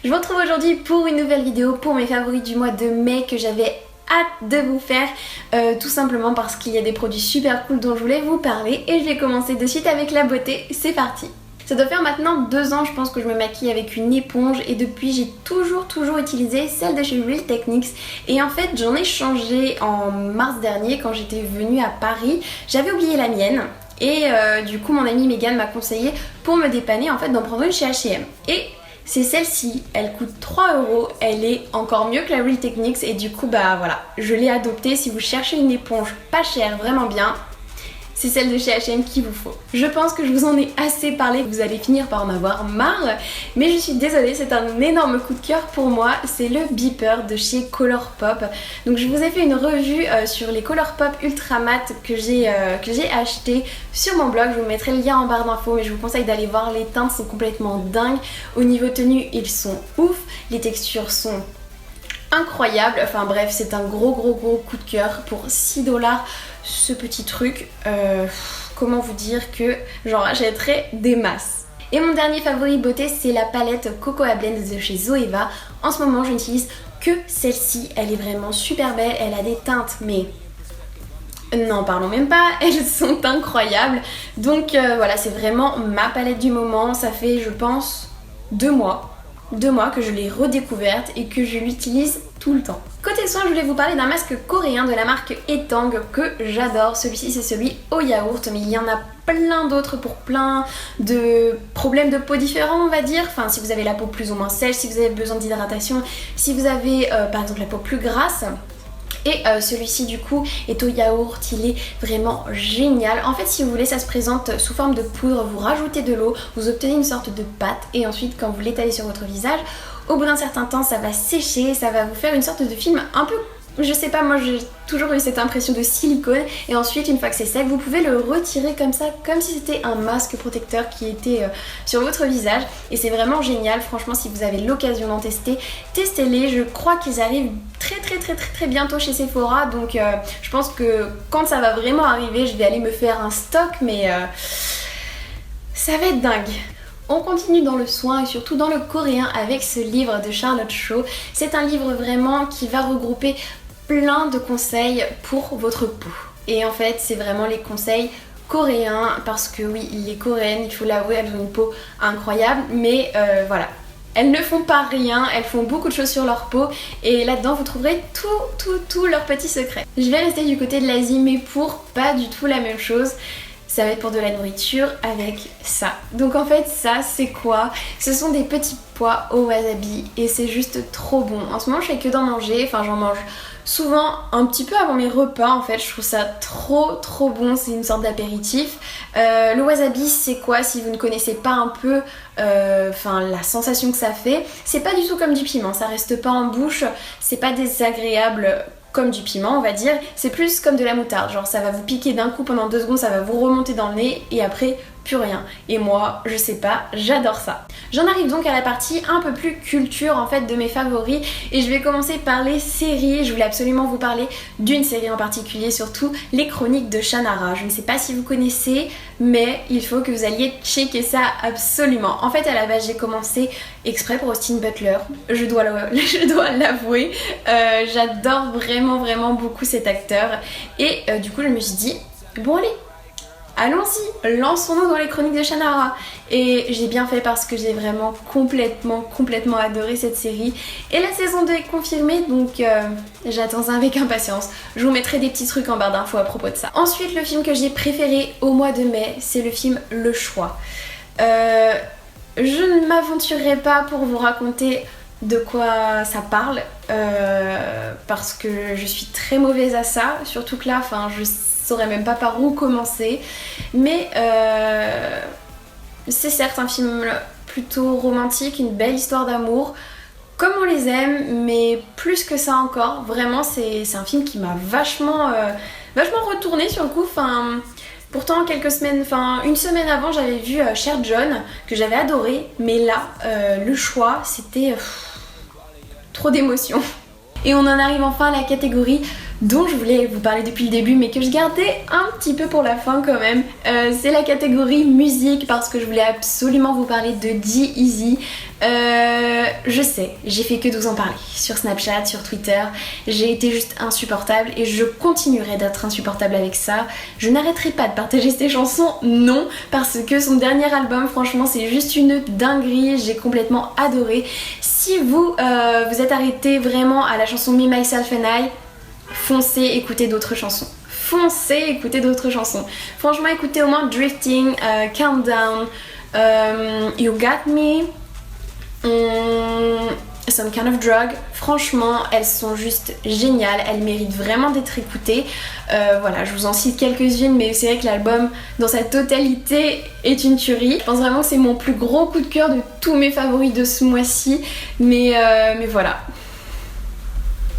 Je vous retrouve aujourd'hui pour une nouvelle vidéo pour mes favoris du mois de mai que j'avais hâte de vous faire, tout simplement parce qu'il y a des produits super cool dont je voulais vous parler et je vais commencer de suite avec la beauté, c'est parti. Ça doit faire maintenant 2 ans je pense que je me maquille avec une éponge et depuis j'ai toujours utilisé celle de chez Real Techniques et en fait j'en ai changé en mars dernier quand j'étais venue à Paris, j'avais oublié la mienne. Et du coup mon amie Megan m'a conseillé pour me dépanner en fait d'en prendre une chez H&M. Et c'est celle-ci, elle coûte 3 €, elle est encore mieux que la Real Techniques et du coup bah voilà, je l'ai adoptée. Si vous cherchez une éponge pas chère, vraiment bien, c'est celle de chez H&M qu'il vous faut. Je pense que je vous en ai assez parlé, vous allez finir par en avoir marre, mais je suis désolée, c'est un énorme coup de cœur pour moi, c'est le Beeper de chez Colourpop. Donc je vous ai fait une revue sur les Colourpop Ultra Mat que j'ai acheté sur mon blog, je vous mettrai le lien en barre d'infos, mais je vous conseille d'aller voir, les teintes sont complètement dingues, au niveau tenue ils sont ouf, les textures sont incroyables, enfin bref c'est un gros coup de cœur pour 6 $. Ce petit truc, comment vous dire que j'en rachèterai des masses. Et mon dernier favori beauté c'est la palette Cocoa Blend de chez Zoeva. En ce moment je n'utilise que celle-ci, elle est vraiment super belle, elle a des teintes mais n'en parlons même pas, elles sont incroyables. Donc voilà, c'est vraiment ma palette du moment, ça fait je pense 2 mois que je l'ai redécouverte et que je l'utilise tout le temps. Côté soin, je voulais vous parler d'un masque coréen de la marque Etang que j'adore. Celui-ci c'est celui au yaourt, mais il y en a plein d'autres pour plein de problèmes de peau différents on va dire. Enfin si vous avez la peau plus ou moins sèche, si vous avez besoin d'hydratation, si vous avez par exemple la peau plus grasse. Et celui-ci du coup est au yaourt, il est vraiment génial. En fait si vous voulez ça se présente sous forme de poudre, vous rajoutez de l'eau, vous obtenez une sorte de pâte et ensuite quand vous l'étalez sur votre visage, au bout d'un certain temps ça va sécher, ça va vous faire une sorte de film un peu, je sais pas, moi j'ai toujours eu cette impression de silicone et ensuite une fois que c'est sec vous pouvez le retirer comme ça, comme si c'était un masque protecteur qui était sur votre visage et c'est vraiment génial. Franchement si vous avez l'occasion d'en tester, testez-les. Je crois qu'ils arrivent très bientôt chez Sephora donc je pense que quand ça va vraiment arriver je vais aller me faire un stock mais ça va être dingue. On continue dans le soin et surtout dans le coréen avec ce livre de Charlotte Cho. C'est un livre vraiment qui va regrouper plein de conseils pour votre peau. Et en fait c'est vraiment les conseils coréens parce que oui, les coréennes, il faut l'avouer, elles ont une peau incroyable mais voilà. Elles ne font pas rien, elles font beaucoup de choses sur leur peau et là-dedans vous trouverez tout leurs petits secrets. Je vais rester du côté de l'Asie mais pour pas du tout la même chose. Ça va être pour de la nourriture avec ça. Donc en fait ça c'est quoi? Ce sont des petits pois au wasabi et c'est juste trop bon. En ce moment je fais que d'en manger, enfin j'en mange souvent un petit peu avant mes repas en fait. Je trouve ça trop bon, c'est une sorte d'apéritif. Le wasabi c'est quoi si vous ne connaissez pas un peu la sensation que ça fait? C'est pas du tout comme du piment, ça reste pas en bouche, c'est pas désagréable comme du piment on va dire, c'est plus comme de la moutarde, genre ça va vous piquer d'un coup pendant 2 secondes, ça va vous remonter dans le nez et après plus rien. Et moi je sais pas, j'adore ça. J'en arrive donc à la partie un peu plus culture en fait de mes favoris et je vais commencer par les séries. Je voulais absolument vous parler d'une série en particulier, surtout les Chroniques de Shannara. Je ne sais pas si vous connaissez mais il faut que vous alliez checker ça absolument. En fait à la base j'ai commencé exprès pour Austin Butler, je dois l'avouer, j'adore vraiment beaucoup cet acteur et du coup je me suis dit bon allez, allons-y, lançons-nous dans les Chroniques de Shannara. Et j'ai bien fait parce que j'ai vraiment complètement adoré cette série. Et la saison 2 est confirmée donc j'attends ça avec impatience. Je vous mettrai des petits trucs en barre d'infos à propos de ça. Ensuite le film que j'ai préféré au mois de mai c'est le film Le Choix. Je ne m'aventurerai pas pour vous raconter de quoi ça parle parce que je suis très mauvaise à ça, surtout que là je saurais même pas par où commencer mais c'est certes un film plutôt romantique, une belle histoire d'amour comme on les aime mais plus que ça encore, vraiment c'est un film qui m'a vachement retourné sur le coup. Pourtant une semaine avant j'avais vu Cher John que j'avais adoré mais là Le Choix c'était trop d'émotions. Et on en arrive enfin à la catégorie dont je voulais vous parler depuis le début mais que je gardais un petit peu pour la fin quand même. C'est la catégorie musique parce que je voulais absolument vous parler de G-Eazy. Je sais, j'ai fait que de vous en parler sur Snapchat, sur Twitter. J'ai été juste insupportable et je continuerai d'être insupportable avec ça. Je n'arrêterai pas de partager ces chansons, non, parce que son dernier album, franchement, c'est juste une dinguerie. J'ai complètement adoré. Si vous êtes arrêté vraiment à la chanson Me, Myself and I, foncez écouter d'autres chansons. Foncez écouter d'autres chansons. Franchement, écoutez au moins Drifting, Countdown, You Got Me, Some Kind of Drug. Franchement, elles sont juste géniales. Elles méritent vraiment d'être écoutées. Voilà, je vous en cite quelques-unes, mais c'est vrai que l'album dans sa totalité est une tuerie. Je pense vraiment que c'est mon plus gros coup de cœur de tous mes favoris de ce mois-ci. Mais voilà.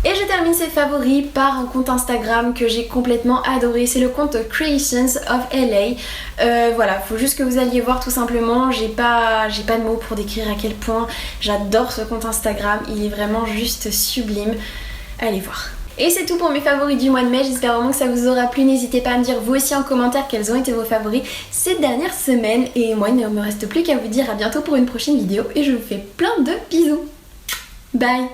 Et je termine ces favoris par un compte Instagram que j'ai complètement adoré, c'est le compte Creations of LA. Voilà, faut juste que vous alliez voir tout simplement, j'ai pas de mots pour décrire à quel point j'adore ce compte Instagram, il est vraiment juste sublime, allez voir. Et c'est tout pour mes favoris du mois de mai, j'espère vraiment que ça vous aura plu, n'hésitez pas à me dire vous aussi en commentaire quels ont été vos favoris ces dernières semaines. Et moi il ne me reste plus qu'à vous dire à bientôt pour une prochaine vidéo et je vous fais plein de bisous. Bye.